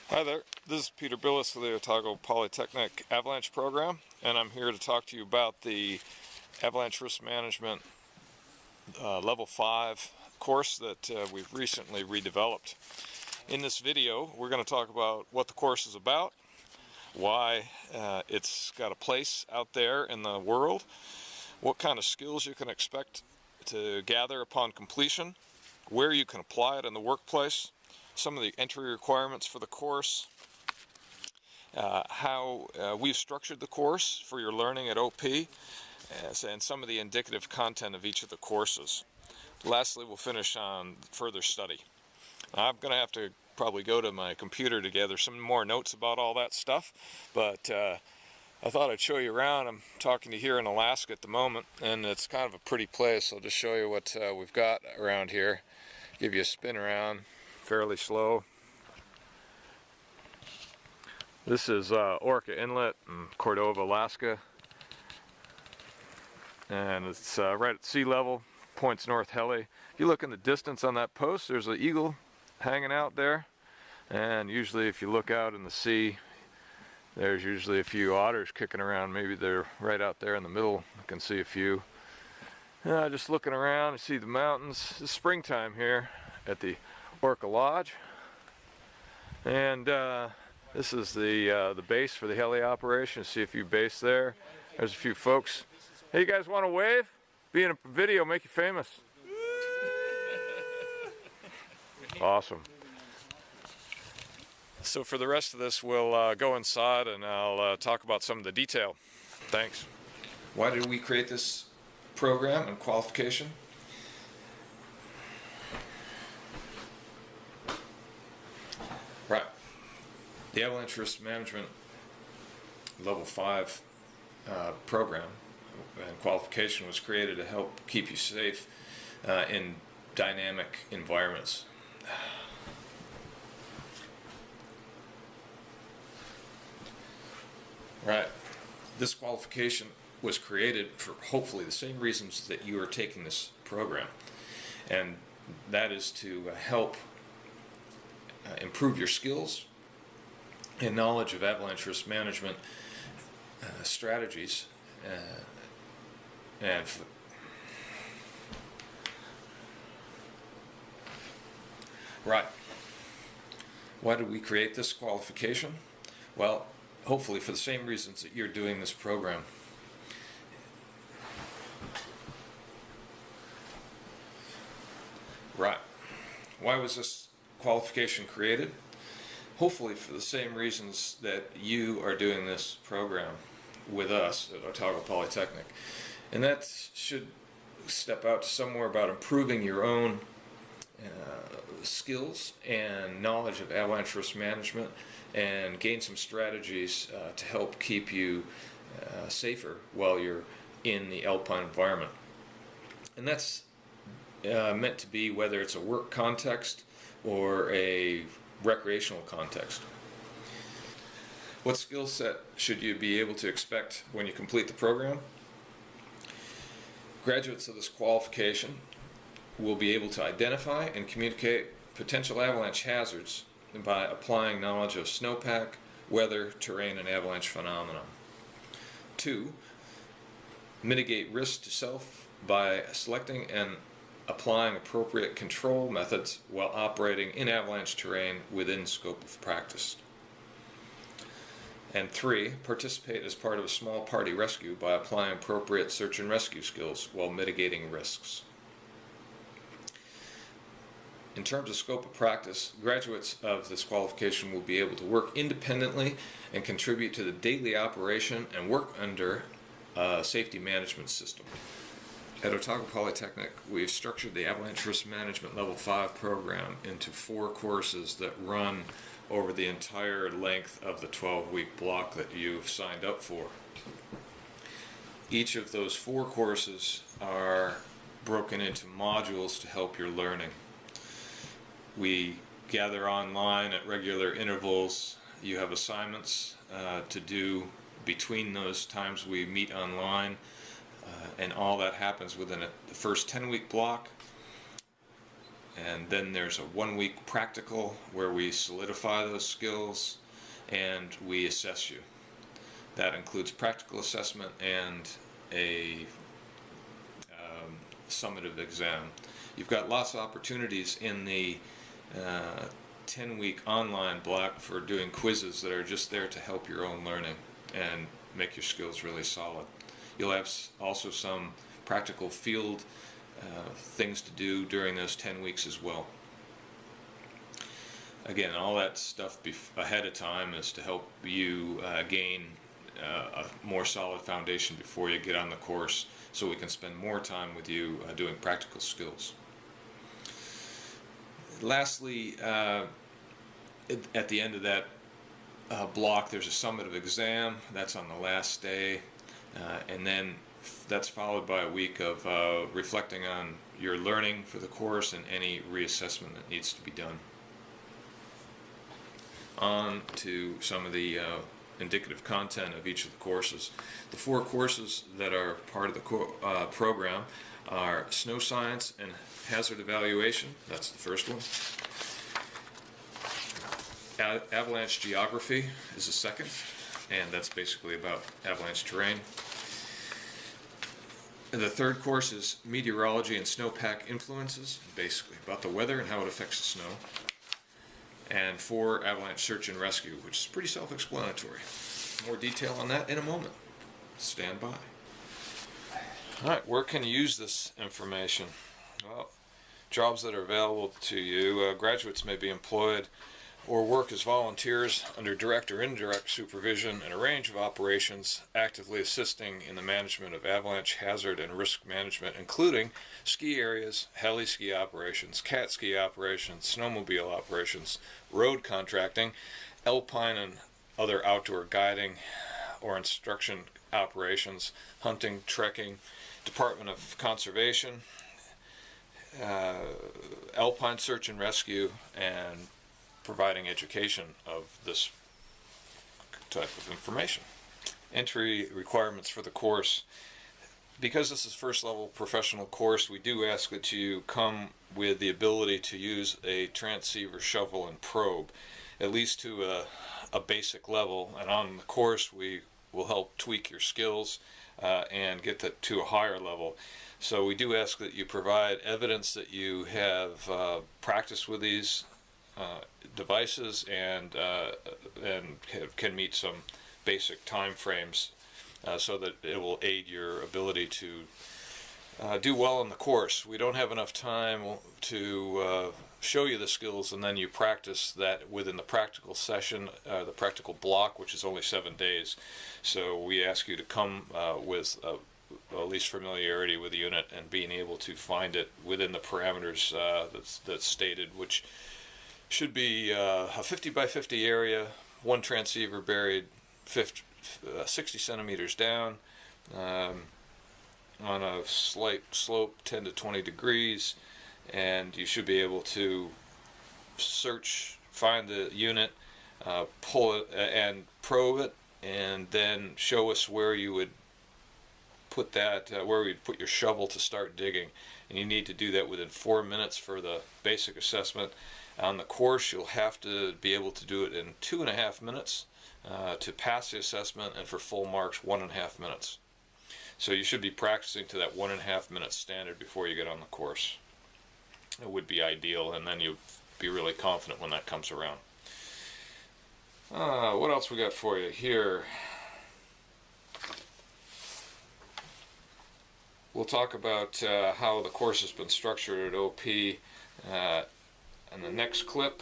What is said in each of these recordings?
Hi there, this is Peter Billis of the Otago Polytechnic Avalanche program, and I'm here to talk to you about the Avalanche Risk Management Level 5 course that we've recently redeveloped. In this video, we're going to talk about what the course is about, why it's got a place out there in the world, what kind of skills you can expect to gather upon completion, where you can apply it in the workplace, some of the entry requirements for the course, how we've structured the course for your learning at OP, and some of the indicative content of each of the courses. Lastly, we'll finish on further study. I'm going to have to probably go to my computer to gather some more notes about all that stuff, but I thought I'd show you around. I'm talking to you here in Alaska at the moment, and it's kind of a pretty place. I'll just show you what we've got around here. Give you a spin around fairly slow. This is Orca Inlet in Cordova, Alaska, and it's right at sea level, points north heli. If you look in the distance on that post, there's an eagle hanging out there, and usually if you look out in the sea, there's usually a few otters kicking around. Maybe they're right out there in the middle. You can see a few. Just looking around, you see the mountains. It's springtime here at the Orca Lodge, and this is the base for the heli operation. See a few base there. There's a few folks. Hey, you guys want to wave? Be in a video, make you famous. Awesome. So for the rest of this, we'll go inside and I'll talk about some of the detail. Thanks. Why did we create this program and qualification? Right. The Avalanche Risk Management Level 5 program and qualification was created to help keep you safe in dynamic environments. Right. This qualification was created for hopefully the same reasons that you are taking this program, and that is to help improve your skills and knowledge of avalanche risk management strategies right. Why did we create this qualification? Well, hopefully for the same reasons that you're doing this program. Right. Why was this qualification created? Hopefully for the same reasons that you are doing this program with us at Otago Polytechnic. And that should step out to somewhere about improving your own skills and knowledge of avalanche risk management, and gain some strategies to help keep you safer while you're in the alpine environment. And that's meant to be whether it's a work context or a recreational context. What skill set should you be able to expect when you complete the program? Graduates of this qualification will be able to identify and communicate potential avalanche hazards by applying knowledge of snowpack, weather, terrain, and avalanche phenomena. 2. Mitigate risk to self by selecting and applying appropriate control methods while operating in avalanche terrain within scope of practice. And 3. Participate as part of a small party rescue by applying appropriate search and rescue skills while mitigating risks. In terms of scope of practice, graduates of this qualification will be able to work independently and contribute to the daily operation and work under a safety management system. At Otago Polytechnic, we've structured the Avalanche Risk Management Level 5 program into 4 courses that run over the entire length of the 12-week block that you've signed up for. Each of those 4 courses are broken into modules to help your learning. We gather online at regular intervals. You have assignments to do between those times we meet online, and all that happens within the first 10-week block. And then there's a 1-week practical where we solidify those skills and we assess you. That includes practical assessment and a summative exam. You've got lots of opportunities in the 10-week online block for doing quizzes that are just there to help your own learning and make your skills really solid. You'll have also some practical field things to do during those 10 weeks as well. Again, all that stuff ahead of time is to help you gain a more solid foundation before you get on the course, so we can spend more time with you doing practical skills. Lastly, at the end of that block, there's a summative exam. That's on the last day, and then that's followed by a week of reflecting on your learning for the course and any reassessment that needs to be done. On to some of the indicative content of each of the courses. The 4 courses that are part of the program are Snow Science and Hazard Evaluation. That's the first one. Avalanche Geography is the second, and that's basically about avalanche terrain. And the third course is Meteorology and Snowpack Influences, basically about the weather and how it affects the snow. And 4, Avalanche Search and Rescue, which is pretty self-explanatory. More detail on that in a moment. Stand by. Alright, where can you use this information? Well, jobs that are available to you. Graduates may be employed or work as volunteers under direct or indirect supervision in a range of operations, actively assisting in the management of avalanche hazard and risk management, including ski areas, heli ski operations, cat ski operations, snowmobile operations, road contracting, alpine and other outdoor guiding or instruction operations, hunting, trekking, Department of Conservation, alpine search and rescue, and providing education of this type of information. Entry requirements for the course. Because this is first level professional course, we do ask that you come with the ability to use a transceiver, shovel, and probe, at least to a basic level. And on the course we will help tweak your skills and get that to a higher level. So we do ask that you provide evidence that you have practiced with these devices and can meet some basic time frames so that it will aid your ability to do well in the course. We don't have enough time to show you the skills and then you practice that within the practical session, the practical block, which is only 7 days. So we ask you to come with at least familiarity with the unit and being able to find it within the parameters that's stated, which should be a 50 by 50 area, 1 transceiver buried 60 centimeters down, on a slight slope 10 to 20 degrees, and you should be able to search, find the unit, pull it and probe it, and then show us where you would put that, where you'd put your shovel to start digging. And you need to do that within 4 minutes for the basic assessment. On the course, you'll have to be able to do it in 2.5 minutes to pass the assessment, and for full marks, 1.5 minutes. So you should be practicing to that 1.5 minute standard before you get on the course. It would be ideal, and then you'd be really confident when that comes around. What else we got for you here? We'll talk about how the course has been structured at OP in the next clip,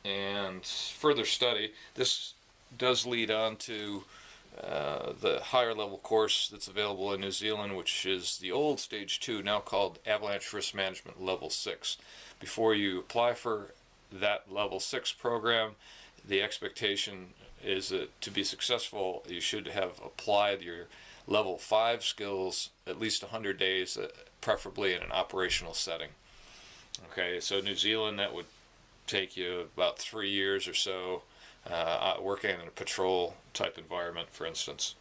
and further study. This does lead on to the higher level course that's available in New Zealand, which is the old Stage 2, now called Avalanche Risk Management Level 6. Before you apply for that Level 6 program, the expectation is that to be successful, you should have applied your Level 5 skills at least 100 days, preferably in an operational setting. Okay, so New Zealand, that would take you about 3 years or so, working in a patrol type environment, for instance.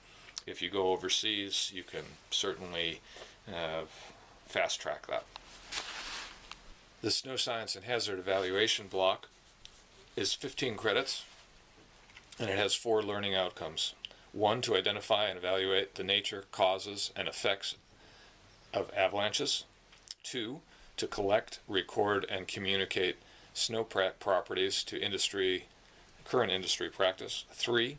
If you go overseas, you can certainly fast track that. The Snow Science and Hazard Evaluation block is 15 credits, and it has 4 learning outcomes. 1, to identify and evaluate the nature, causes, and effects of avalanches. 2, to collect, record, and communicate snowpack properties to current industry practice. 3,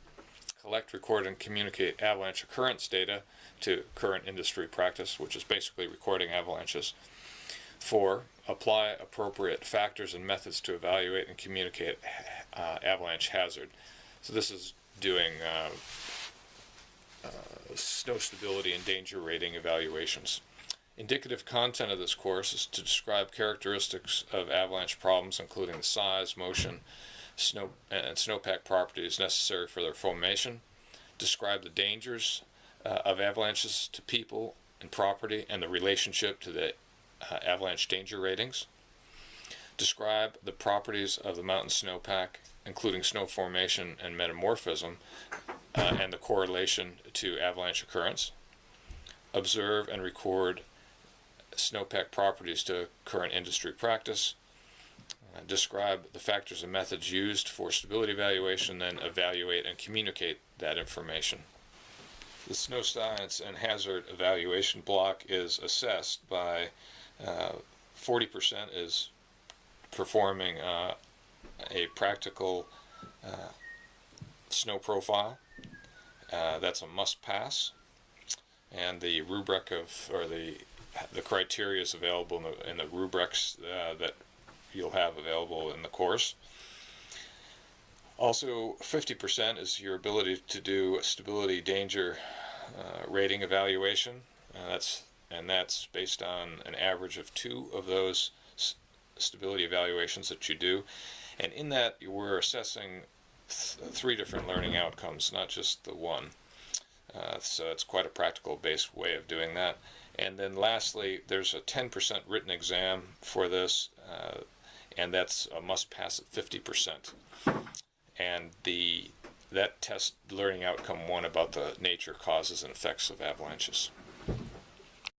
collect, record, and communicate avalanche occurrence data to current industry practice, which is basically recording avalanches. 4, apply appropriate factors and methods to evaluate and communicate avalanche hazard. So this is doing snow stability and danger rating evaluations. Indicative content of this course is to describe characteristics of avalanche problems, including the size, motion, and snowpack properties necessary for their formation. Describe the dangers of avalanches to people and property and the relationship to the avalanche danger ratings. Describe the properties of the mountain snowpack, including snow formation and metamorphism, and the correlation to avalanche occurrence. Observe and record snowpack properties to current industry practice. Describe the factors and methods used for stability evaluation, then evaluate and communicate that information. The Snow Science and Hazard Evaluation block is assessed by 40% is performing a practical snow profile. That's a must pass, and the rubric the criteria is available in the rubrics that you'll have available in the course. Also, 50% is your ability to do a stability danger rating evaluation. That's based on an average of 2 of those stability evaluations that you do. And in that, we're assessing 3 different learning outcomes, not just the one. So it's quite a practical-based way of doing that. And then lastly, there's a 10% written exam for this, and that's a must-pass at 50%. And that test learning outcome 1 about the nature, causes, and effects of avalanches.